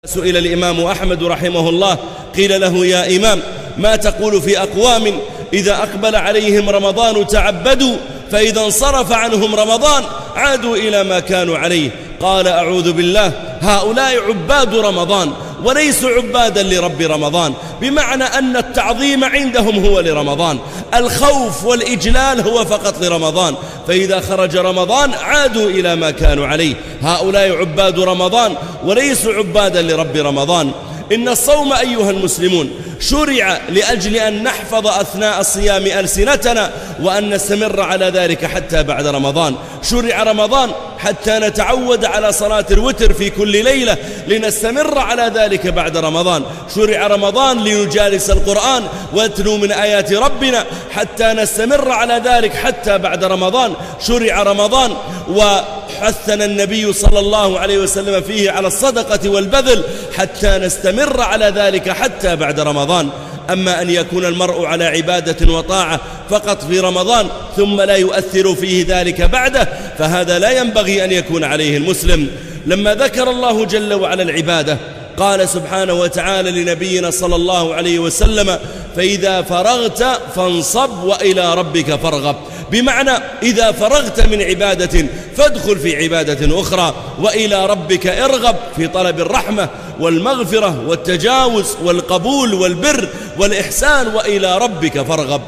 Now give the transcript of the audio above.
سئل الإمام أحمد رحمه الله قيل له: يا إمام، ما تقول في أقوام إذا أقبل عليهم رمضان تعبدوا، فإذا انصرف عنهم رمضان عادوا إلى ما كانوا عليه؟ قال: أعوذ بالله، هؤلاء عباد رمضان وليسوا عبادا لرب رمضان، بمعنى أن التعظيم عندهم هو لرمضان، الخوف والإجلال هو فقط لرمضان، فإذا خرج رمضان عادوا إلى ما كانوا عليه. هؤلاء عباد رمضان وليسوا عبادا لرب رمضان. إن الصوم أيها المسلمون شرع لأجل أن نحفظ أثناء الصيام ألسنتنا وأن نستمر على ذلك حتى بعد رمضان. شرع رمضان حتى نتعود على صلاة الوتر في كل ليلة لنستمر على ذلك بعد رمضان. شرع رمضان لنجالس القرآن ونتلو من آيات ربنا حتى نستمر على ذلك حتى بعد رمضان. شرع رمضان وحثنا النبي صلى الله عليه وسلم فيه على الصدقة والبذل حتى نستمر على ذلك حتى بعد رمضان. أما أن يكون المرء على عبادة وطاعة فقط في رمضان ثم لا يؤثر فيه ذلك بعده، فهذا لا ينبغي أن يكون عليه المسلم. لما ذكر الله جل وعلا العبادة قال سبحانه وتعالى لنبينا صلى الله عليه وسلم: فإذا فرغت فانصب وإلى ربك فارغب، بمعنى إذا فرغت من عبادة فادخل في عبادة أخرى، وإلى ربك ارغب في طلب الرحمة والمغفرة والتجاوز والقبول والبر والإحسان، وإلى ربك فارغب.